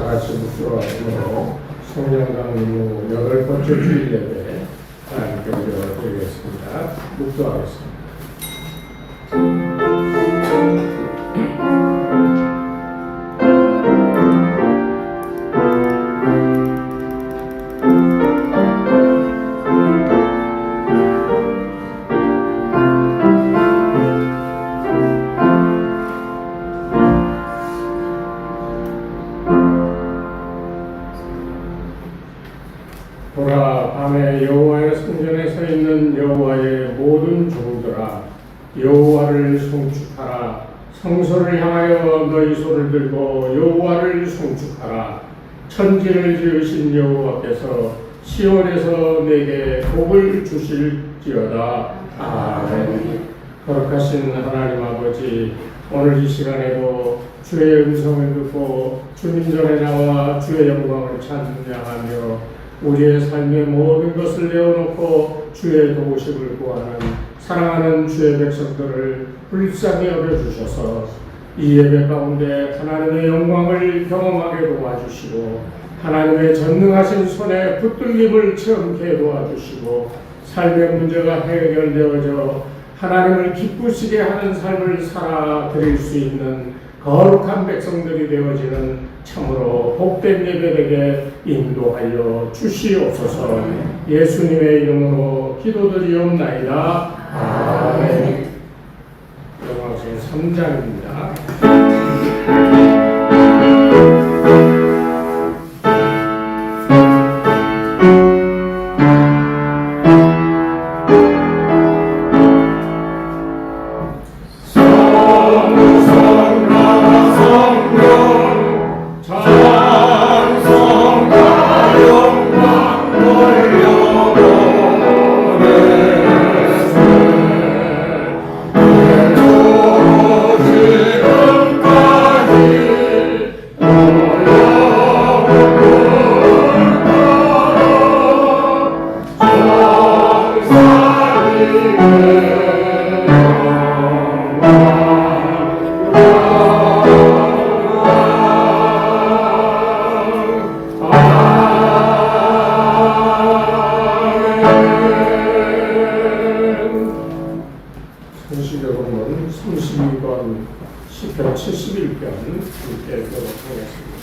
같이 묵주하므로 성령당 임무 8번째 주일 예배 하나님께 드리겠습니다. 묵주하겠습니다. 보라, 밤에 여호와의 성전에 서 있는 여호와의 모든 종들아, 여호와를 송축하라. 성소를 향하여 너희 손을 들고 여호와를 송축하라. 천지를 지으신 여호와께서 시온에서 내게 복을 주실지어다. 아멘. 거룩하신 하나님 아버지, 오늘 이 시간에도 주의 음성을 듣고 주님 전에 나와 주의 영광을 찬양하며 우리의 삶의 모든 것을 내어놓고 주의 도우심을 구하는 사랑하는 주의 백성들을 불쌍히 여겨주셔서 이 예배 가운데 하나님의 영광을 경험하게 도와주시고 하나님의 전능하신 손에 붙들림을 체험케 도와주시고 삶의 문제가 해결되어져 하나님을 기쁘시게 하는 삶을 살아드릴 수 있는 거룩한 백성들이 되어지는 참으로 복된 예배되게 인도하여 주시옵소서. 예수님의 이름으로 기도드리옵나이다. 아멘. 요한복음 3장입니다. 성시경은 32권 시편 71편 함께 읽도록 하겠습니다.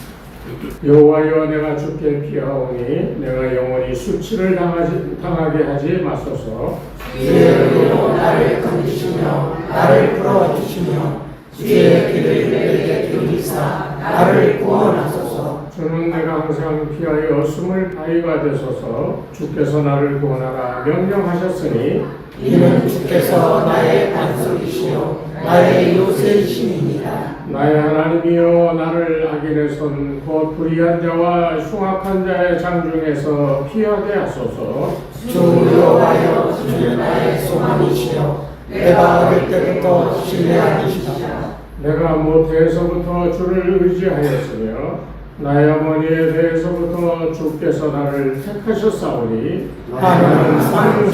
여호와여, 내가 주께 피하오니 내가 영원히 수치를 당하게 하지 마소서. 주의 은혜로 나를 건지시며 나를 풀어주시며 주의 길을 내게 기울이사 나를 구원하소서. 주는 내가 항상 피하여 숨을 바위가 되소서. 주께서 나를 구원하라 명령하셨으니 이는 주께서 나의 반석이시요 나의 요새이심이니라. 나의 하나님이여, 나를 악인의 손 곧 불의한 자와 흉악한 자의 장중에서 피하게 하소서. 주 여호와여, 주는 나의 소망이시요 내가 어릴 때부터 신뢰하시니라. 내가 모태에서부터 주를 의지하였으며 나의 어머니에 대해서부터 주께서 나를 택하셨사오니 나는 상상을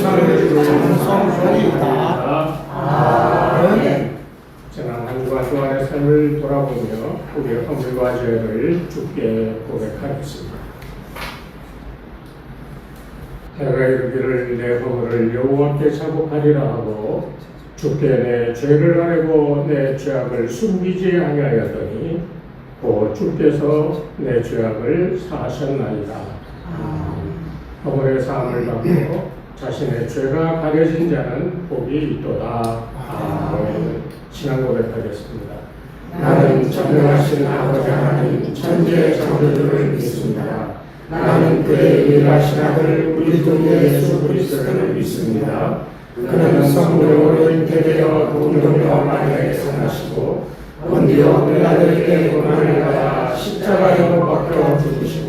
찬송하리이다. 아멘. 지난 한 주간 동안의 삶을 돌아보며 우리의 허물과 죄를 주께 고백하겠습니다. 내가 이르기를 내 허물을 여호와께 자복하리라 하고 주께 내 죄를 아뢰고 내 죄악을 숨기지 아니하였더니 곧 주께서 내 죄악을 사하셨나이다. 허물의 사함을 받고 자신의 죄가 가려진 자는 복이 있도다. 아멘. 신앙 고백하겠습니다. 나는 전능하신 아버지 하나님 천지의 창조주를 믿습니다. 나는 그의 유일하신 아들 우리 주 예수 그리스도를 믿습니다. 그는 성령으로 잉태되어 동정녀 마리아에 생하시고 본디오 빌라도에게 고난을 받아 십자가에 못 박혀 죽으시고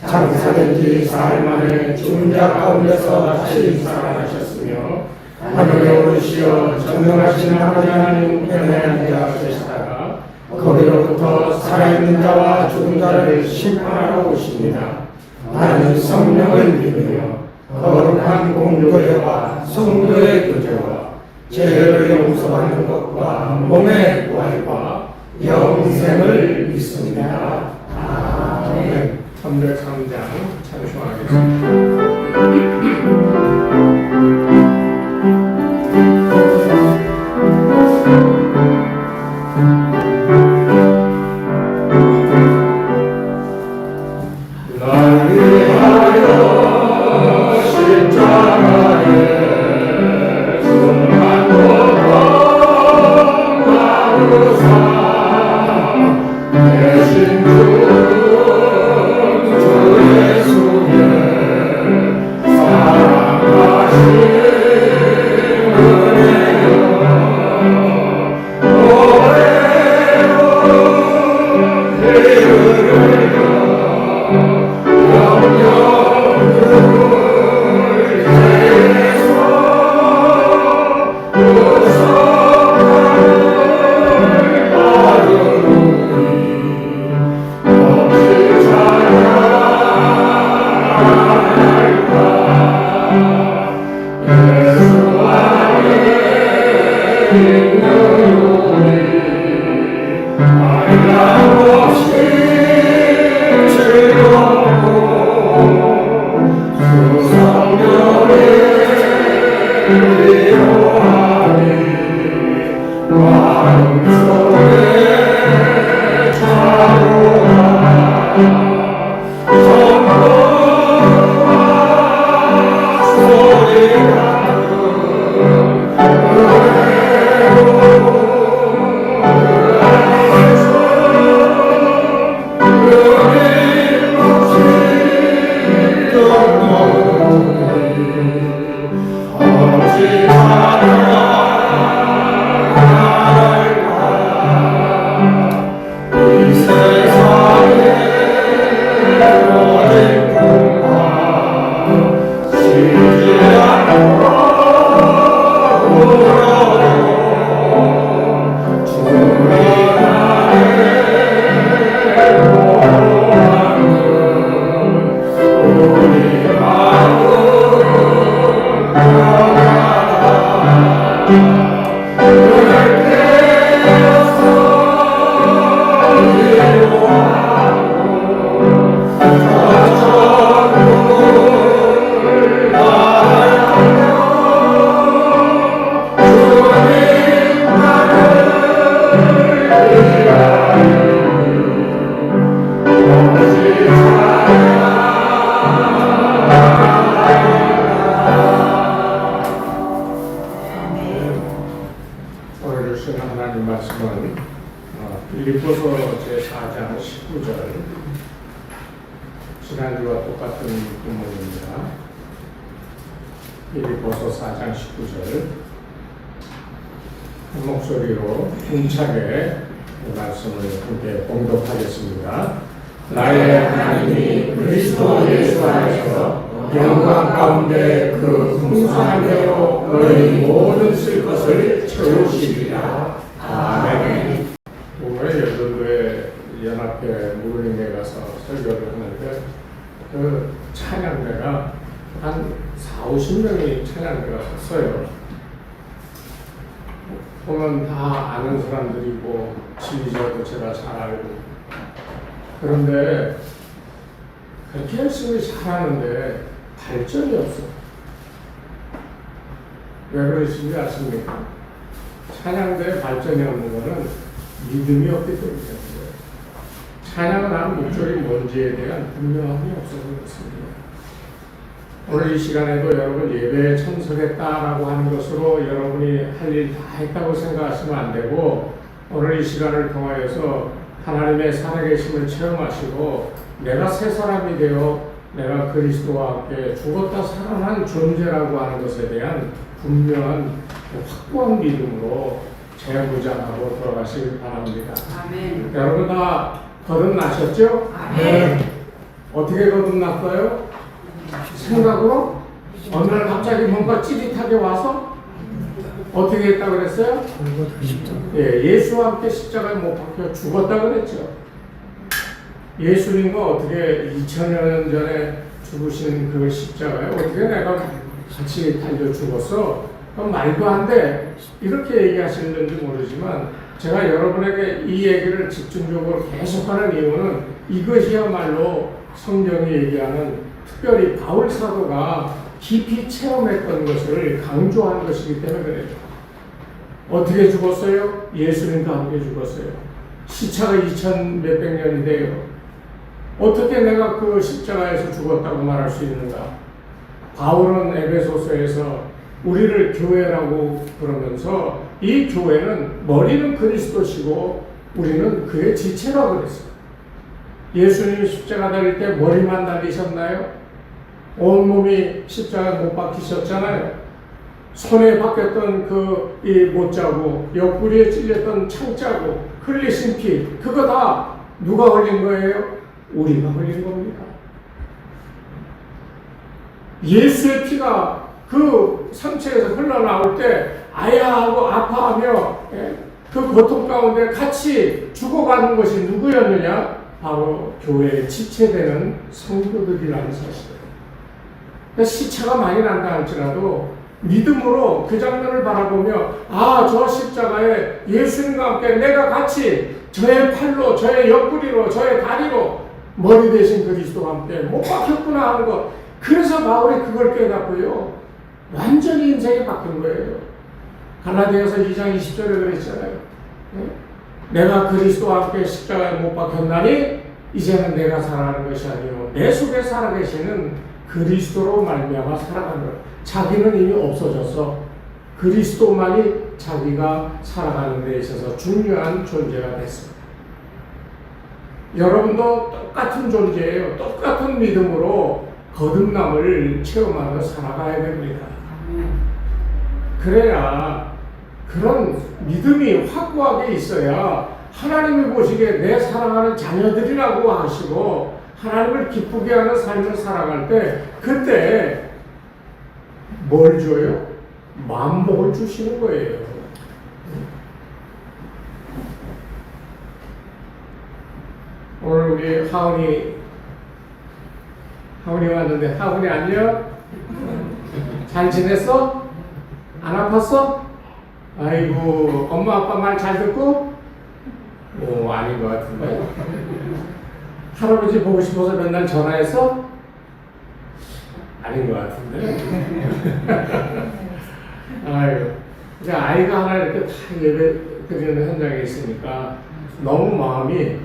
장사된 지 사흘 만에 죽은 자 가운데서 다시 살아나셨으며 하늘에 오르시어 전능하신 아버지 하나님 편에 앉아 계시다가 거기로부터 살아있는 자와 죽은 자를 심판하러 오십니다. 나는 성령을 믿으며 거룩한 공교회와 성도의 교제와 죄를 용서받는 것과 몸의 부활과 영생을 믿습니다. 아멘. 303장 찬송하겠습니다. 빌립보서 제4장 19절, 지난주와 똑같은 본문입니다. 빌립보서 4장 19절, 한 목소리로 힘차게 말씀을 함께 봉독하겠습니다. 나의 하나님이 그리스도 예수 안에서 영광 가운데 그 풍성한 대로 너희 모든 쓸 것을 채우시리라. 아멘. 오늘 여전도에 연합회 무릉에 가서 설교를 하는데 그 찬양대가 한 40-50명이 찬양대가 섰어요. 보면 다 아는 사람들이고 지휘자도 제가 잘 알고, 그런데 그렇게 열심히 잘하는데 발전이 없어. 왜 그러신지 아십니까? 찬양대에 발전이 없는 것은 믿음이 없기 때문이에요. 찬양을 하는 목적이 뭔지에 대한 분명함이 없어서 그렇습니다. 오늘 이 시간에도 여러분 예배에 참석했다라고 하는 것으로 여러분이 할 일 다 했다고 생각하시면 안 되고, 오늘 이 시간을 통하여서 하나님의 살아계심을 체험하시고 내가 새 사람이 되어 내가 그리스도와 함께 죽었다 살아난 존재라고 하는 것에 대한 분명한 확고한 믿음으로 재무장하고 돌아가시길 바랍니다. 아멘. 여러분 다 거듭나셨죠? 아멘. 어떻게 거듭났어요? 생각으로? 어느 날 갑자기 뭔가 찌릿하게 와서 어떻게 했다 그랬어요? 예수와 함께 십자가에 못 박혀 죽었다 그랬죠. 예수님과 어떻게 2000년 전에 죽으신 그 십자가에 어떻게 내가 같이 달려 죽었어? 그럼 말도 안 돼. 이렇게 얘기하시는지 모르지만 제가 여러분에게 이 얘기를 집중적으로 계속하는 이유는 이것이야말로 성경이 얘기하는 특별히 바울 사도가 깊이 체험했던 것을 강조한 것이기 때문에 그래요. 어떻게 죽었어요? 예수님과 함께 죽었어요. 시차가 2000 몇백 년인데요. 어떻게 내가 그 십자가에서 죽었다고 말할 수 있는가? 바울은 에베소서에서 우리를 교회라고 그러면서 이 교회는 머리는 그리스도시고 우리는 그의 지체라고 그랬어요. 예수님이 십자가 달릴 때 머리만 달리셨나요? 온몸이 십자가에 못 박히셨잖아요. 손에 박혔던 그 이 못자국, 옆구리에 찔렸던 창자국, 흘리신 피, 그거 다 누가 흘린 거예요? 우리가 흘린 겁니다. 예수의 피가 그 상처에서 흘러나올 때 아야 하고 아파하며 그 고통 가운데 같이 죽어가는 것이 누구였느냐? 바로 교회의 지체되는 성도들이라는 사실이에요. 그러니까 시차가 많이 난다 할지라도 믿음으로 그 장면을 바라보며 저 십자가에 예수님과 함께 내가 같이 저의 팔로, 저의 옆구리로, 저의 다리로 머리 대신 그리스도와 함께 못 박혔구나 하는 것. 그래서 바울이 그걸 깨닫고요. 완전히 인생이 바뀐 거예요. 갈라디아서 2장 20절에 그랬잖아요. 내가 그리스도와 함께 십자가에 못 박혔나니 이제는 내가 살아가는 것이 아니요 내 속에 살아계시는 그리스도로 말미암아 살아가는 것. 자기는 이미 없어져서 그리스도만이 자기가 살아가는 데 있어서 중요한 존재가 됐습니다. 여러분도 똑같은 존재예요. 똑같은 믿음으로 거듭남을 체험하며 살아가야 됩니다. 그래야 그런 믿음이 확고하게 있어야 하나님이 보시기에 내 사랑하는 자녀들이라고 하시고 하나님을 기쁘게 하는 삶을 살아갈 때 그때 뭘 줘요? 만복을 주시는 거예요. 오늘 우리 하은이 왔는데 하은이 안녕? 잘 지냈어? 안 아팠어? 아이고 엄마 아빠 말 잘 듣고? 아닌 것 같은데. 할아버지 보고 싶어서 맨날 전화했어? 아닌 것 같은데. 아이고. 그러니까 아이가 하나 이렇게 다 예배 드리는 현장에 있으니까 너무 마음이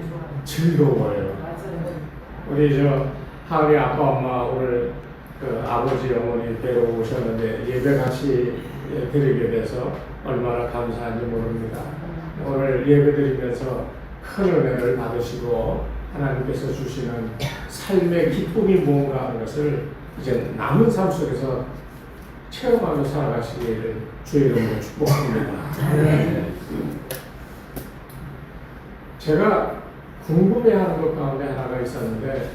즐거워요. 우리 하은이 아빠 엄마 오늘 그 아버지 어머니 뵈러 오셨는데 예배 같이 드리게 돼서 얼마나 감사한지 모릅니다. 오늘 예배 드리면서 큰 은혜를 받으시고 하나님께서 주시는 삶의 기쁨이 무언가 하는 것을 이제 남은 삶 속에서 체험하며 살아가시기를 주의 이름으로 축복합니다. 제가 궁금해하는 것 가운데 하나가 있었는데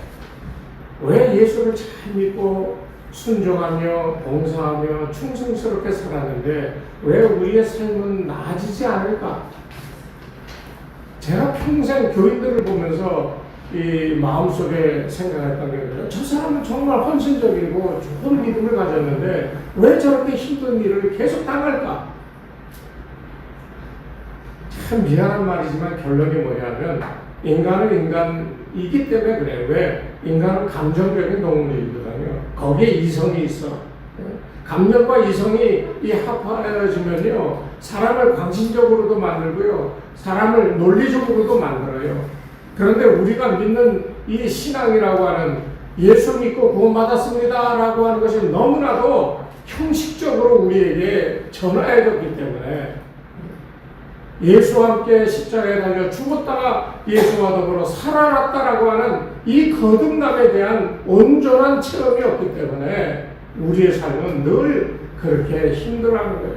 왜 예수를 잘 믿고 순종하며 봉사하며 충성스럽게 살았는데 왜 우리의 삶은 나아지지 않을까? 제가 평생 교인들을 보면서 이 마음속에 생각했던 게 그래요. 저 사람은 정말 헌신적이고 좋은 믿음을 가졌는데 왜 저렇게 힘든 일을 계속 당할까? 참 미안한 말이지만 결론이 뭐냐면 인간은 인간이기 때문에 그래요. 왜? 인간은 감정적인 동물이거든요. 거기에 이성이 있어. 감정과 이성이 합하여지면요 사람을 광신적으로도 만들고요 사람을 논리적으로도 만들어요. 그런데 우리가 믿는 이 신앙이라고 하는 예수 믿고 구원받았습니다 라고 하는 것이 너무나도 형식적으로 우리에게 전화해졌기 때문에 예수와 함께 십자가에 달려 죽었다가 예수와 더불어 살아났다라고 하는 이 거듭남에 대한 온전한 체험이 없기 때문에 우리의 삶은 늘 그렇게 힘들어하는 거예요.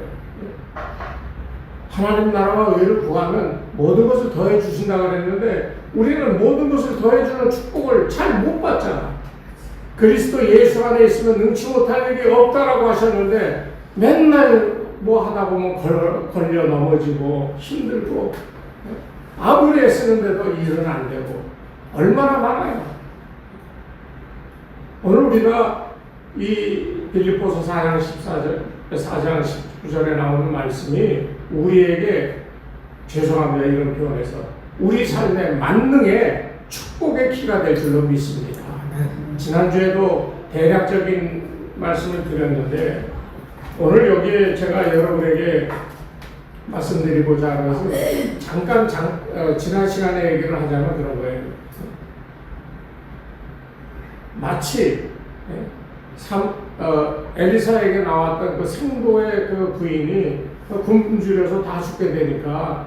하나님 나라와 의를 구하면 모든 것을 더해 주신다고 그랬는데 우리는 모든 것을 더해주는 축복을 잘 못 받잖아. 그리스도 예수 안에 있으면 능치 못할 일이 없다라고 하셨는데 맨날 뭐 하다 보면 걸려 넘어지고 힘들고 아무리 애쓰는데도 일은 안 되고 얼마나 많아요. 오늘 우리가 이 빌립보서 4장 19절에 나오는 말씀이 우리에게 죄송합니다 이런 표현에서 우리 삶의 만능의 축복 축복의 키가 될 줄로 믿습니다. 지난주에도 대략적인 말씀을 드렸는데 오늘 여기에 제가 여러분에게 말씀드리고자 하는 것은 잠깐 지난 시간에 얘기를 하자면 그런 거예요. 마치 엘리사에게 나왔던 그 생도의 그 부인이 굶주려서 다 죽게 되니까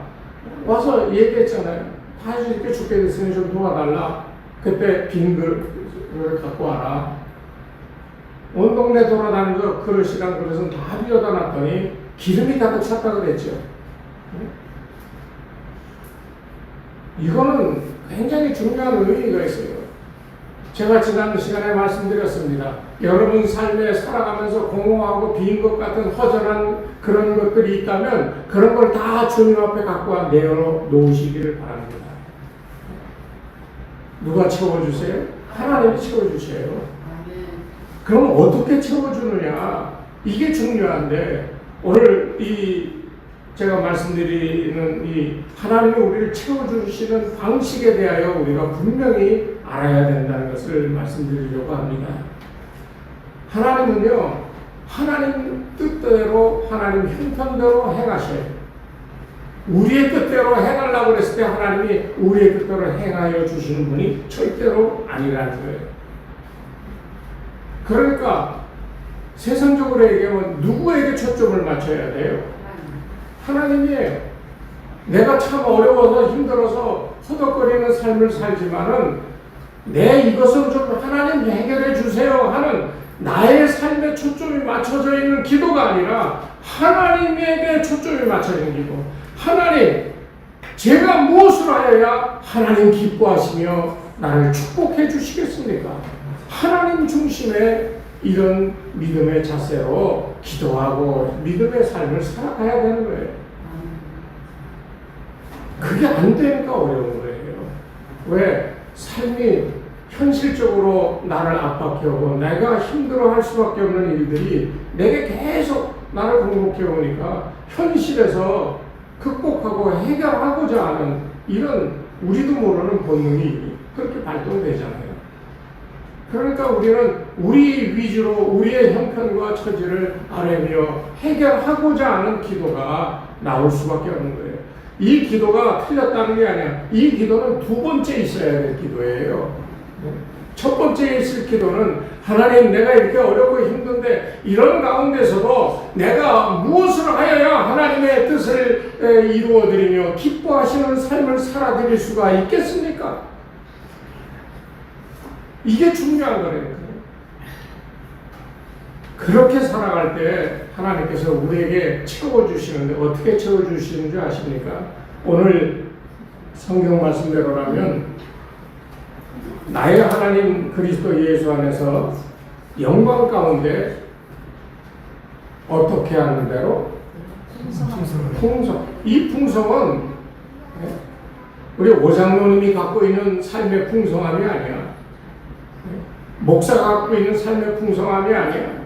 와서 얘기했잖아요. 다 이렇게 죽게 됐으니 좀 도와달라. 그때 빈 그릇을 갖고 와라. 온 동네 돌아다니면서 그릇이랑 그릇은 다 비워다 놨더니 기름이 가득 찼다 그랬죠. 이거는 굉장히 중요한 의미가 있어요. 제가 지난 시간에 말씀드렸습니다. 여러분 삶에 살아가면서 공허하고 빈 것 같은 허전한 그런 것들이 있다면 그런 걸 다 주님 앞에 갖고 와 내어놓으시기를 바랍니다. 누가 채워주세요? 하나님이 채워주세요. 그럼 어떻게 채워주느냐? 이게 중요한데 오늘 제가 말씀드리는 이 하나님이 우리를 채워주시는 방식에 대하여 우리가 분명히 알아야 된다는 것을 말씀드리려고 합니다. 하나님은요, 하나님 뜻대로, 하나님 형편대로 행하셔요. 우리의 뜻대로 행하려고 했을 때 하나님이 우리의 뜻대로 행하여 주시는 분이 절대로 아니라는 거예요. 그러니까 세상적으로 얘기하면 누구에게 초점을 맞춰야 돼요? 하나님이에요. 내가 참 어려워서 힘들어서 허덕거리는 삶을 살지만은 이것은 좀 하나님 해결해 주세요 하는 나의 삶에 초점이 맞춰져 있는 기도가 아니라 하나님에게 초점이 맞춰진 기도. 하나님, 제가 무엇을 하여야 하나님 기뻐하시며 나를 축복해 주시겠습니까? 하나님 중심의 이런 믿음의 자세로 기도하고 믿음의 삶을 살아가야 되는 거예요. 그게 안 되니까 어려운 거예요. 왜? 삶이 현실적으로 나를 압박해오고 내가 힘들어할 수밖에 없는 일들이 내게 계속 나를 공격해 오니까 현실에서 극복하고 해결하고자 하는 이런 우리도 모르는 본능이 그렇게 발동되잖아요. 그러니까 우리는 우리 위주로 우리의 형편과 처지를 아뢰며 해결하고자 하는 기도가 나올 수밖에 없는 거예요. 이 기도가 틀렸다는 게 아니야. 이 기도는 두 번째 있어야 될 기도예요. 첫 번째에 있을 기도는 하나님, 내가 이렇게 어렵고 힘든데 이런 가운데서도 내가 무엇을 하여야 하나님의 뜻을 이루어드리며 기뻐하시는 삶을 살아드릴 수가 있겠습니까? 이게 중요한 거예요. 그렇게 살아갈 때 하나님께서 우리에게 채워주시는데 어떻게 채워주시는 줄 아십니까? 오늘 성경 말씀대로라면 나의 하나님 그리스도 예수 안에서 영광 가운데 어떻게 하는 대로? 풍성. 이 풍성은 우리 오장로님이 갖고 있는 삶의 풍성함이 아니야. 목사가 갖고 있는 삶의 풍성함이 아니야.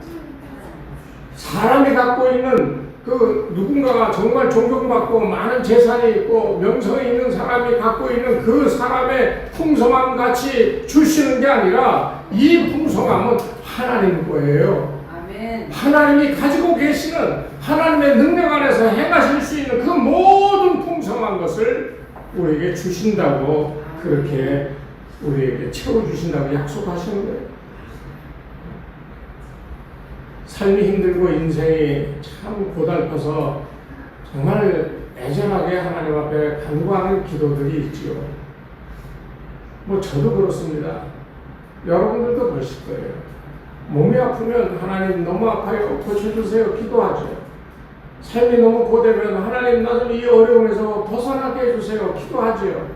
사람이 갖고 있는 누군가가 정말 존경받고 많은 재산이 있고 명성이 있는 사람이 갖고 있는 그 사람의 풍성함 같이 주시는 게 아니라 이 풍성함은 하나님 거예요. 아멘. 하나님이 가지고 계시는 하나님의 능력 안에서 행하실 수 있는 그 모든 풍성한 것을 우리에게 주신다고 그렇게 우리에게 채워주신다고 약속하시는 거예요. 삶이 힘들고 인생이 참 고달퍼서 정말 애절하게 하나님 앞에 간구하는 기도들이 있지요. 저도 그렇습니다. 여러분들도 그러실 거예요. 몸이 아프면 하나님 너무 아파요, 고쳐주세요, 기도하죠. 삶이 너무 고되면 하나님 나 좀 이 어려움에서 벗어나게 해주세요, 기도하죠.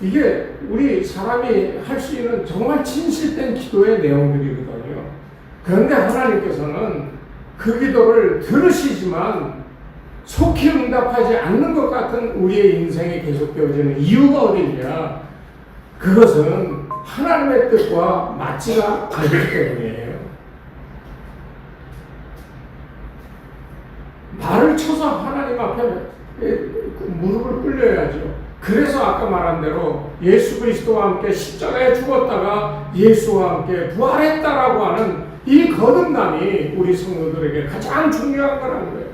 이게 우리 사람이 할 수 있는 정말 진실된 기도의 내용들이거든요. 그런데 하나님께서는 그 기도를 들으시지만 속히 응답하지 않는 것 같은 우리의 인생이 계속되어지는 이유가 어디 있냐? 그것은 하나님의 뜻과 맞지가 않기 때문이에요. 발을 쳐서 하나님 앞에 무릎을 꿇려야죠. 그래서 아까 말한 대로 예수 그리스도와 함께 십자가에 죽었다가 예수와 함께 부활했다라고 하는 이 거듭남이 우리 성도들에게 가장 중요한 거라는 거예요.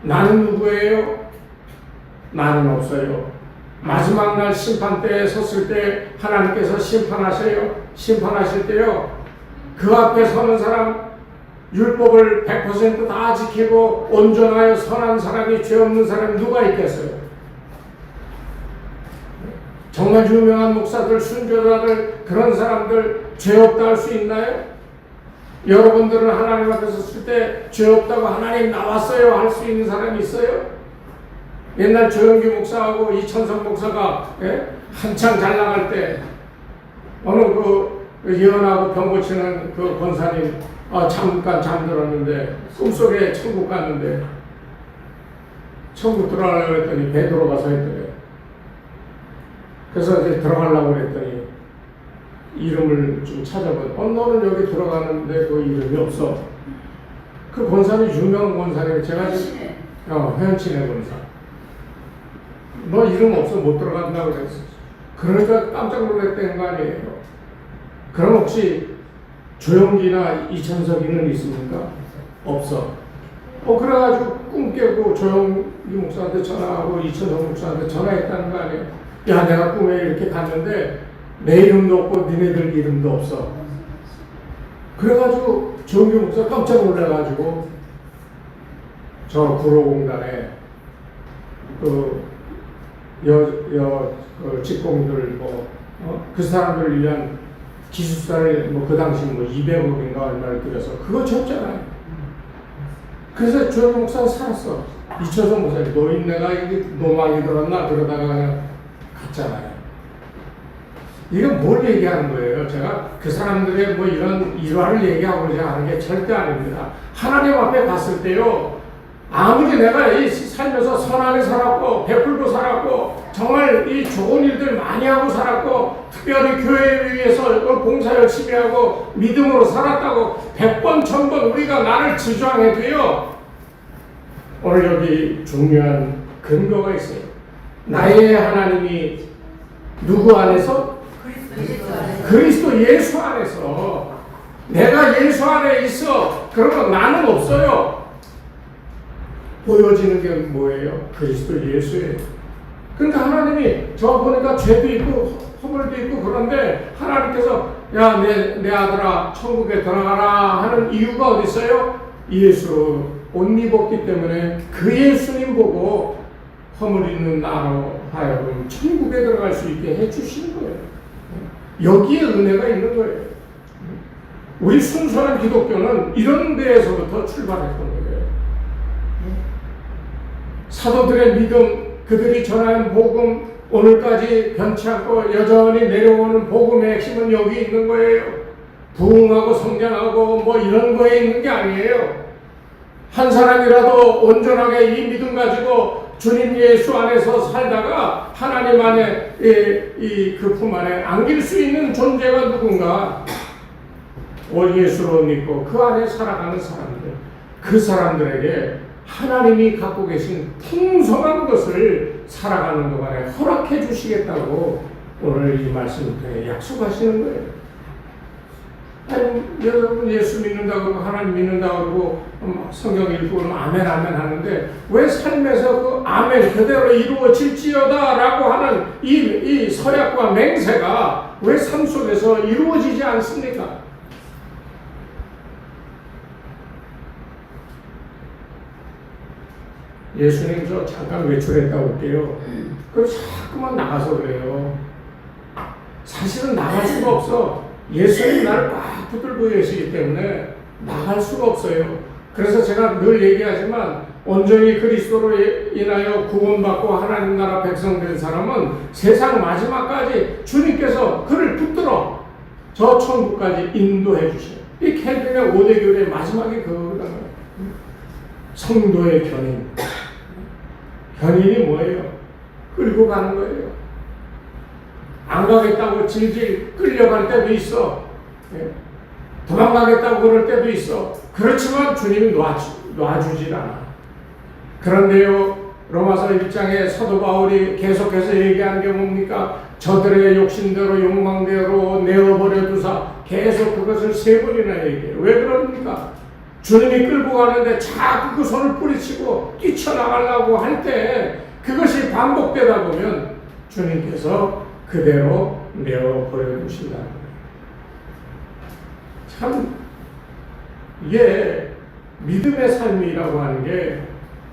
나는 누구예요? 나는 없어요. 마지막 날 심판대에 섰을 때 하나님께서 심판하실 때요. 그 앞에 서는 사람, 율법을 100% 다 지키고 온전하여 선한 사람이, 죄 없는 사람이 누가 있겠어요? 정말 유명한 목사들, 순교자들, 그런 사람들 죄 없다 할 수 있나요? 여러분들은 하나님 앞에 섰을 때 죄 없다고 하나님 나왔어요 할 수 있는 사람이 있어요? 옛날 조영기 목사하고 이천성 목사가 한창 잘 나갈 때 어느 그 예언하고 병 고치는 그 권사님 잠깐 잠들었는데 꿈속에 천국 갔는데 천국 들어가려고 했더니 베드로 가서 했더래. 그래서 이제 들어가려고 그랬더니 이름을 좀 찾아보니 너는 여기 들어가는데 그 이름이 없어. 그 권사님 유명한 권사님 제가 회원친의 권사. 너 이름 없어 못 들어간다고 그랬어. 그러니까 깜짝 놀랐다는 거 아니에요. 그럼 혹시 조영기나 이천석이는 있습니까? 없어. 그래가지고 꿈 깨고 조영기 목사한테 전화하고 이천석 목사한테 전화했다는 거 아니에요. 야, 내가 꿈에 이렇게 갔는데 내 이름도 없고 니네들 이름도 없어. 그래가지고 조영기 목사 깜짝 놀라가지고 저 구로공단에 직공들 그 사람들을 위한 기숙사를 그 당시 200억인가 얼마를 들여서 그거 줬잖아요. 그래서 조영기 목사는 살았어. 이천성 목사님 노인네가 이게 노망이 들었나 그러다가 그냥 갔잖아요. 이건 뭘 얘기하는 거예요? 제가 그 사람들의 이런 일화를 얘기하고자 하는 게 절대 아닙니다. 하나님 앞에 갔을 때요, 아무리 내가 이 살면서 선하게 살았고 베풀고 살았고 정말 이 좋은 일들 많이 하고 살았고 특별히 교회를 위해서 봉사 열심히 하고 믿음으로 살았다고 100번 1000번 우리가 나를 지주항해도요, 오늘 여기 중요한 근거가 있어요. 나의 하나님이 누구 안에서? 그리스도 예수 안에서. 내가 예수 안에 있어. 그러면 나는 없어요. 보여지는 게 뭐예요? 그리스도 예수예요. 그러니까 하나님이 저 보니까 죄도 있고 허물도 있고 그런데 하나님께서 야, 내 아들아 천국에 들어가라 하는 이유가 어디 있어요? 예수로 옷 입었기 때문에 그 예수님 보고 허물 있는 나로 하여금 천국에 들어갈 수 있게 해주시는 거예요. 여기에 은혜가 있는 거예요. 우리 순수한 기독교는 이런 데에서부터 출발했던 거예요. 사도들의 믿음, 그들이 전하는 복음, 오늘까지 변치 않고 여전히 내려오는 복음의 핵심은 여기 있는 거예요. 부흥하고 성장하고 이런 거에 있는 게 아니에요. 한 사람이라도 온전하게 이 믿음 가지고 주님 예수 안에서 살다가 하나님 안에 그 품 안에 안길 수 있는 존재가 누군가? 예수로 믿고 그 안에 살아가는 사람들, 그 사람들에게 하나님이 갖고 계신 풍성한 것을 살아가는 동안에 허락해 주시겠다고 오늘 이 말씀을 통해 약속하시는 거예요. 아니, 여러분 예수 믿는다고 그러고 하나님 믿는다고 그러고 성경 읽고 그러면 아멘 하는데 왜 삶에서 그 아멘 그대로 이루어질지어다 라고 하는 이 서약과 맹세가 왜 삶 속에서 이루어지지 않습니까? 예수님 저 잠깐 외출했다 올게요. 그럼 자꾸만 나가서 그래요. 사실은 나갈 수가 없어. 예수님 나를 꽉 붙들고 계시기 때문에 나갈 수가 없어요. 그래서 제가 늘 얘기하지만 온전히 그리스도로 인하여 구원받고 하나님 나라 백성 된 사람은 세상 마지막까지 주님께서 그를 붙들어 저 천국까지 인도해 주셔요. 이 켈빈의 5대 교회의 마지막이 그거거든요. 성도의 견인. 견인이 뭐예요? 끌고 가는 거예요. 안 가겠다고 질질 끌려갈 때도 있어. 도망가겠다고 그럴 때도 있어. 그렇지만 주님이 놔주질 않아. 그런데요, 로마서 1장에 사도 바울이 계속해서 얘기하는 게 뭡니까? 저들의 욕심대로 욕망대로 내어버려 두사 계속 그것을 3번이나 얘기해요. 왜 그럽니까? 주님이 끌고 가는데 자꾸 그 손을 뿌리치고 뛰쳐나가려고 할 때 그것이 반복되다 보면 주님께서 그대로 내어버려 두신다는 거예요. 참 이게 믿음의 삶이라고 하는 게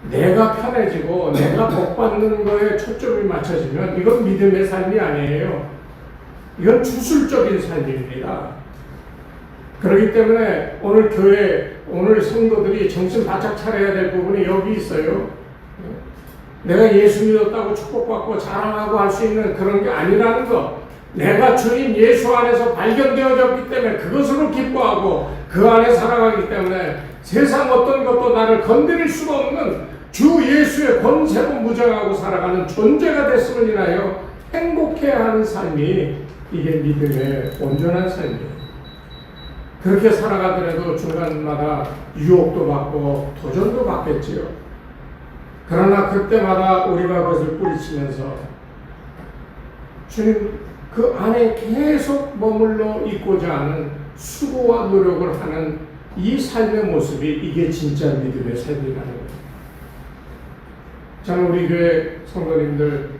내가 편해지고 내가 복받는 거에 초점이 맞춰지면 이건 믿음의 삶이 아니에요. 이건 주술적인 삶입니다. 그렇기 때문에 오늘 교회, 오늘 성도들이 정신 바짝 차려야 될 부분이 여기 있어요. 내가 예수 믿었다고 축복받고 자랑하고 할 수 있는 그런 게 아니라는 거. 내가 주님 예수 안에서 발견되어졌기 때문에 그것으로 기뻐하고 그 안에 살아가기 때문에 세상 어떤 것도 나를 건드릴 수가 없는 주 예수의 권세로 무장하고 살아가는 존재가 됐음을 인하여 행복해하는 삶이 이게 믿음의 온전한 삶이에요. 그렇게 살아가더라도 중간마다 유혹도 받고 도전도 받겠지요. 그러나 그때마다 우리가 그것을 뿌리치면서 주님 그 안에 계속 머물러 있고자 하는 수고와 노력을 하는 이 삶의 모습이 이게 진짜 믿음의 삶이라는 거예요. 저는 우리 교회 성도님들,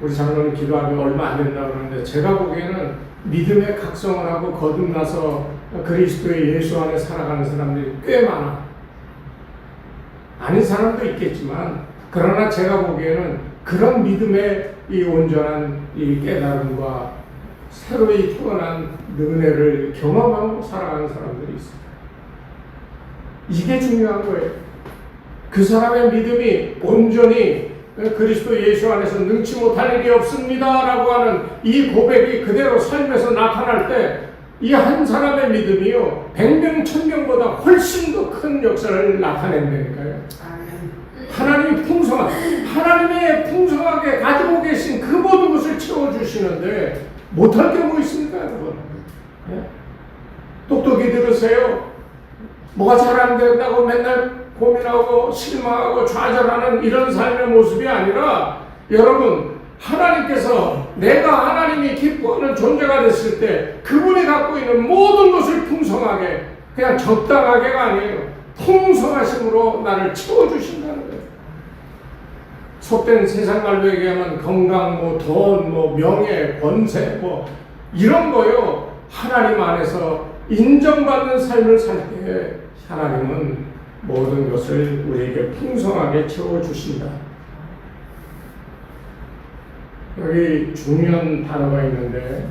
우리 장로님 기도하기 얼마 안 된다고 그러는데 제가 보기에는 믿음의 각성을 하고 거듭나서 그리스도의 예수 안에 살아가는 사람들이 꽤 많아. 아닌 사람도 있겠지만 그러나 제가 보기에는 그런 믿음의 이 온전한 이 깨달음과 새로이 태어난 은혜를 경험하고 살아가는 사람들이 있어요. 이게 중요한 거예요. 그 사람의 믿음이 온전히 그리스도 예수 안에서 능치 못할 일이 없습니다 라고 하는 이 고백이 그대로 삶에서 나타날 때 이 한 사람의 믿음이요 100명 1000명보다 훨씬 더 큰 역사를 나타낸다니까요. 하나님이 하나님의 풍성하게 가지고 계신 그 모든 것을 채워주시는데 못할 게 뭐 있습니까 여러분? 네? 똑똑히 들으세요. 뭐가 잘 안 된다고 맨날 고민하고 실망하고 좌절하는 이런 삶의 모습이 아니라 여러분 하나님께서 내가 하나님이 기뻐하는 존재가 됐을 때 그분이 갖고 있는 모든 것을 풍성하게 그냥 적당하게가 아니에요. 풍성하심으로 나를 채워주신다는 거예요. 속된 세상 말로 얘기하면 건강, 돈, 명예, 권세, 이런 거요. 하나님 안에서 인정받는 삶을 살 때 하나님은 모든 것을 우리에게 풍성하게 채워주신다. 여기 중요한 단어가 있는데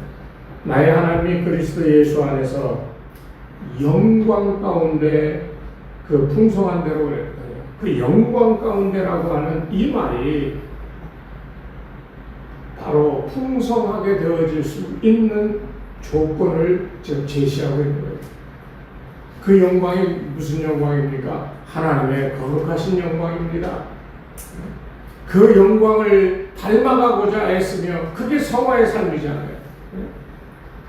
나의 하나님이 그리스도 예수 안에서 영광 가운데 그 풍성한 대로 그랬거든요. 그 영광 가운데라고 하는 이 말이 바로 풍성하게 되어질 수 있는 조건을 지금 제시하고 있는 거예요. 그 영광이 무슨 영광입니까? 하나님의 거룩하신 영광입니다. 그 영광을 닮아가고자 애쓰며 그게 성화의 삶이잖아요.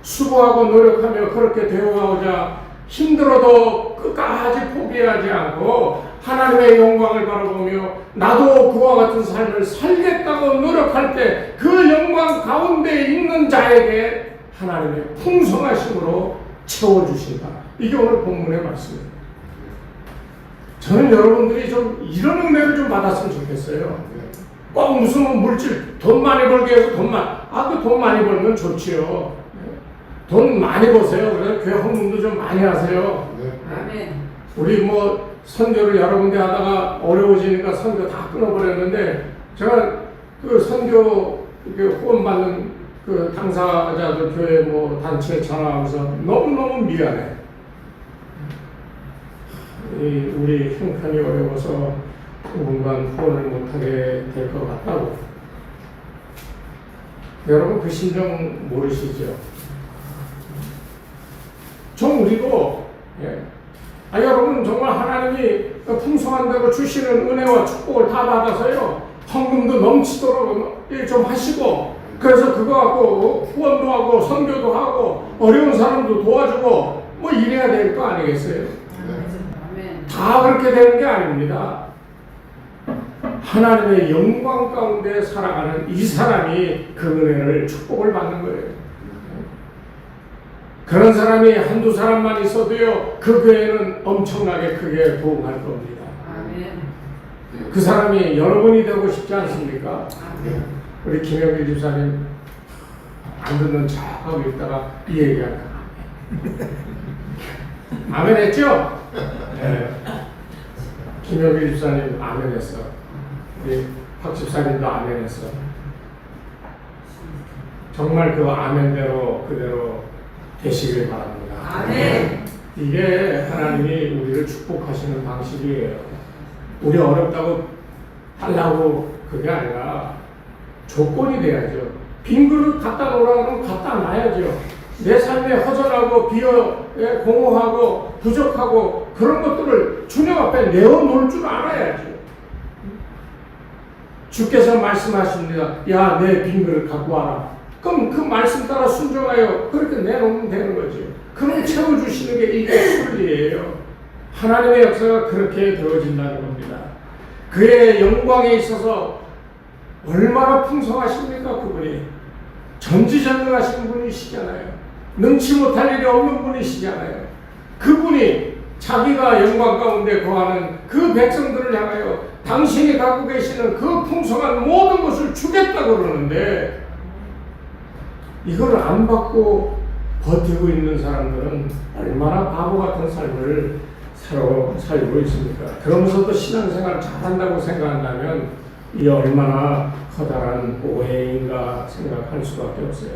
수고하고 노력하며 그렇게 되어가고자 힘들어도 끝까지 포기하지 않고 하나님의 영광을 바라보며 나도 그와 같은 삶을 살겠다고 노력할 때 그 영광 가운데 있는 자에게 하나님의 풍성하심으로 채워주신다. 이게 오늘 본문의 말씀입니다. 저는 여러분들이 좀 이런 은혜를 좀 받았으면 좋겠어요. 꼭 무슨 물질, 돈 많이 벌게 해서 그 돈 많이 벌면 좋지요. 돈 많이 버세요. 그래서 교회 헌금도 좀 많이 하세요. 아멘. 우리 선교를 여러 군데 하다가 어려워지니까 선교 다 끊어버렸는데 제가 그 선교 후원받는 그 당사자들 교회 단체에 전화하면서 너무너무 미안해. 우리 형편이 어려워서 당분간 후원을 못하게 될 것 같다고. 여러분 그 심정 모르시죠? 우리도 여러분 정말 하나님이 풍성한 대로 주시는 은혜와 축복을 다 받아서요 헌금도 넘치도록 좀 하시고 그래서 그거 하고 후원도 하고 선교도 하고 어려운 사람도 도와주고 이래야 될 거 아니겠어요? 다 그렇게 되는 게 아닙니다. 하나님의 영광 가운데 살아가는 이 사람이 그 은혜를 축복을 받는 거예요. 그런 사람이 한두 사람만 있어도요, 그 교회는 엄청나게 크게 부흥할 겁니다. 그 사람이 여러분이 되고 싶지 않습니까? 우리 김영길 집사님 안 듣는 척하고 있다가 이 얘기할까? 아멘 했죠? 네. 김영길 집사님 아멘 했어. 우리 박 집사님도 아멘 했어. 정말 그 아멘대로 그대로 되시길 바랍니다. 아멘. 이게 하나님이 우리를 축복하시는 방식이에요. 우리 어렵다고 달라고 그게 아니라 조건이 돼야죠. 빈 그릇 갖다 놓으라 그러면 갖다 놔야죠. 내 삶에 허전하고 공허하고 부족하고 그런 것들을 주님 앞에 내어놓을 줄 알아야죠. 주께서 말씀하십니다. 야, 내 빈 그릇 갖고 와라. 그럼 그 말씀 따라 순종하여 그렇게 내놓으면 되는 거죠. 그럼 채워주시는 게 이게 순리예요. 하나님의 역사가 그렇게 되어진다는 겁니다. 그의 영광에 있어서 얼마나 풍성하십니까? 그분이 전지전능하신 분이시잖아요. 능치 못할 일이 없는 분이시잖아요. 그분이 자기가 영광 가운데 거하는 그 백성들을 향하여 당신이 갖고 계시는 그 풍성한 모든 것을 주겠다고 그러는데, 이걸 안 받고 버티고 있는 사람들은 얼마나 바보 같은 삶을 살고 있습니까? 그러면서도 신앙생활 잘한다고 생각한다면 이 얼마나 커다란 오해인가 생각할 수밖에 없어요.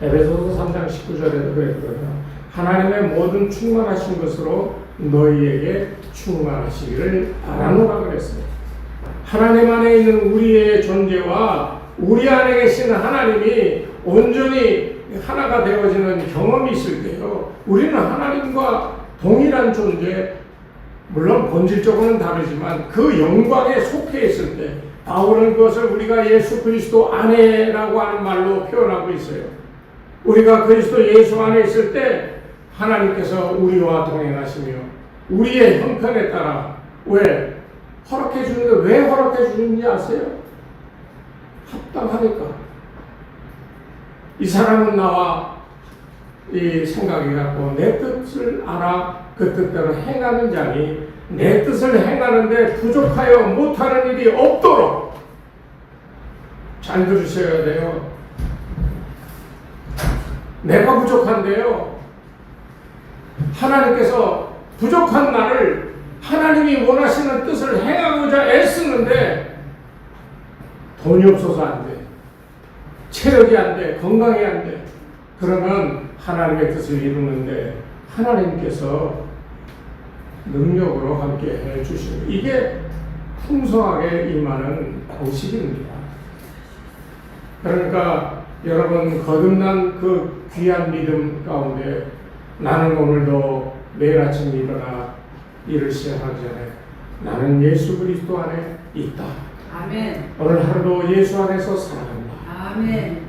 에베소서 3장 19절에도 그랬거든요. 하나님의 모든 충만하신 것으로 너희에게 충만하시기를 바라노라 그랬어요. 하나님 안에 있는 우리의 존재와 우리 안에 계신 하나님이 온전히 하나가 되어지는 경험이 있을 때요, 우리는 하나님과 동일한 존재, 물론 본질적으로는 다르지만 그 영광에 속해 있을 때, 바울은 그것을 우리가 예수 그리스도 안에라고 하는 말로 표현하고 있어요. 우리가 그리스도 예수 안에 있을 때 하나님께서 우리와 동행하시며 우리의 형편에 따라 허락해 주는데, 왜 허락해 주는지 아세요? 합당하니까. 이 사람은 나와 이 생각이 같고 내 뜻을 알아 그 뜻대로 행하는 자니 내 뜻을 행하는데 부족하여 못하는 일이 없도록. 잘 들으셔야 돼요. 내가 부족한데요, 하나님께서 부족한 나를 하나님이 원하시는 뜻을 행하고자 애쓰는데 돈이 없어서 안 돼, 체력이 안 돼, 건강이 안 돼. 그러면 하나님의 뜻을 이루는데 하나님께서 능력으로 함께 해주시는, 이게 풍성하게 임하는 방식입니다. 그러니까 여러분, 거듭난 그 귀한 믿음 가운데 나는 오늘도 매일 아침 일어나 일을 시작하기 전에 나는 예수 그리스도 안에 있다. 아멘. 오늘 하루도 예수 안에서 살아간다. 아멘.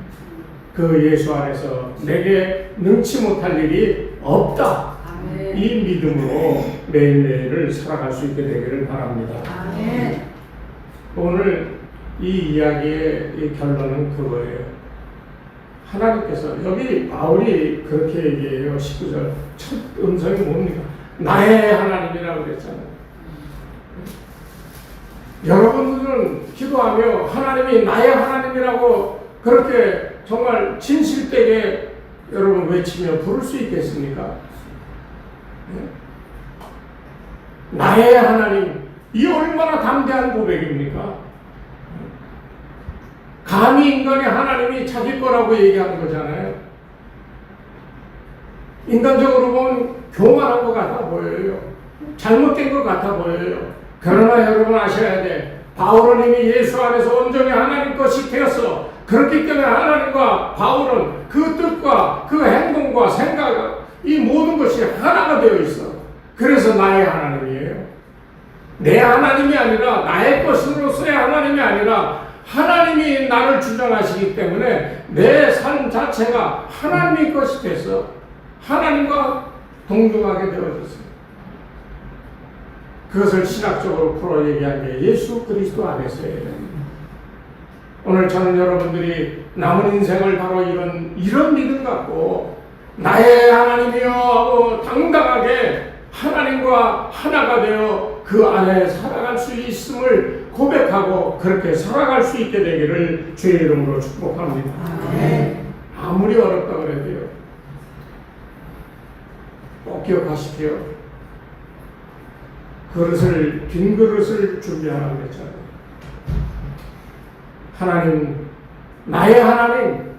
그 예수 안에서 내게 능치 못할 일이 없다. 아멘. 이 믿음으로 매일매일을 살아갈 수 있게 되기를 바랍니다. 아멘. 오늘 이 이야기의 이 결론은 그거예요. 하나님께서, 여기 바울이 그렇게 얘기해요. 19절 첫 음성이 뭡니까? 나의 하나님이라고 그랬잖아요. 여러분들은 기도하며 하나님이 나의 하나님이라고 그렇게 정말 진실되게 여러분 외치며 부를 수 있겠습니까? 네? 나의 하나님, 이 얼마나 담대한 고백입니까? 감히 인간이 하나님이 자기 거라고 얘기하는 거잖아요. 인간적으로 보면 교만한 것 같아 보여요. 잘못된 것 같아 보여요. 그러나 여러분 아셔야 돼. 바울은 이미 예수 안에서 온전히 하나님 것이 되었어. 그렇기 때문에 하나님과 바울은 그 뜻과 그 행동과 생각, 이 모든 것이 하나가 되어 있어. 그래서 나의 하나님이에요. 내 하나님이 아니라 나의 것으로서의 하나님이 아니라 하나님이 나를 주장하시기 때문에 내 삶 자체가 하나님의 것이 돼서 하나님과 동등하게 되어졌어요. 그것을 신학적으로 풀어 얘기한 게 예수 그리스도 안에서예요. 오늘 저는 여러분들이 남은 인생을 바로 이런 믿음 갖고 나의 하나님이여 하고 당당하게 하나님과 하나가 되어 그 안에 살아갈 수 있음을 고백하고 그렇게 살아갈 수 있게 되기를 주의 이름으로 축복합니다. 아무리 어렵다 그래도요, 꼭 기억하십시오. 빈 그릇을 준비하라고 그랬잖아요. 하나님, 나의 하나님,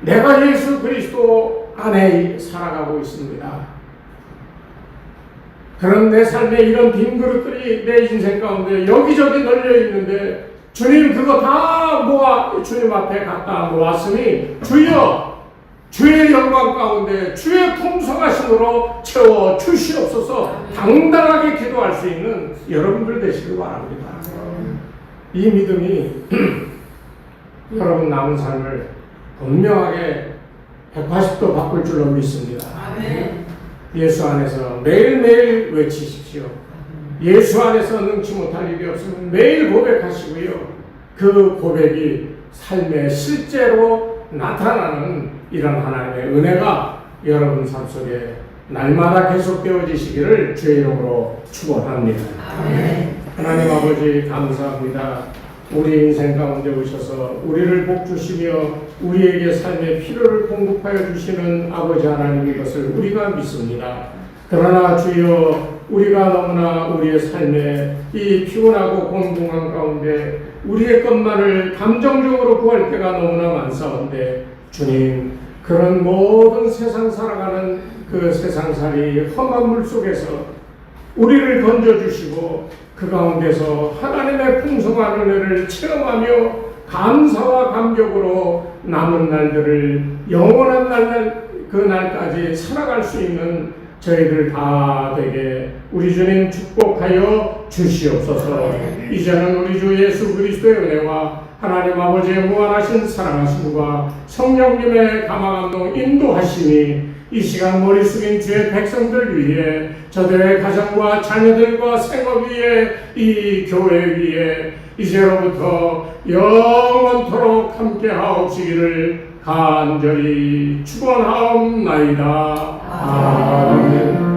내가 예수 그리스도 안에 살아가고 있습니다. 그런 내 삶에 이런 빈 그릇들이 내 인생 가운데 여기저기 널려 있는데 주님 그거 다 모아 주님 앞에 갖다 놓았으니 주여 주의 영광 가운데 주의 풍성하심으로 채워 주시옵소서. 당당하게 기도할 수 있는 여러분들 되시길 바랍니다. 이 믿음이 여러분 남은 삶을 분명하게 180도 바꿀 줄로 믿습니다. 예수 안에서 매일매일 외치십시오. 예수 안에서 능치 못할 일이 없으면 매일 고백하시고요. 그 고백이 삶에 실제로 나타나는 이런 하나님의 은혜가 여러분 삶 속에 날마다 계속되어지시기를 주의 이름으로 축원합니다. 하나님 아버지 감사합니다. 우리 인생 가운데 오셔서 우리를 복주시며 우리에게 삶의 필요를 공급하여 주시는 아버지 하나님인 것을 우리가 믿습니다. 그러나 주여 우리가 너무나 우리의 삶에 이 피곤하고 공공한 가운데 우리의 것만을 감정적으로 구할 때가 너무나 많사온데 주님 그런 모든 세상 살아가는 그 세상살이 험한 물 속에서 우리를 건져주시고 그 가운데서 하나님의 풍성한 은혜를 체험하며 감사와 감격으로 남은 날들을 영원한 그 날까지 살아갈 수 있는 저희들 다 되게 우리 주님 축복하여 주시옵소서. 이제는 우리 주 예수 그리스도의 은혜와 하나님 아버지의 무한하신 사랑하심과 성령님의 감화감동 인도하심이 이 시간 머리 숙인 주의 백성들 위해 저들의 가정과 자녀들과 생업 위에 이 교회 위에 이제로부터 영원토록 함께 하옵시기를 간절히 축원하옵나이다. 아멘.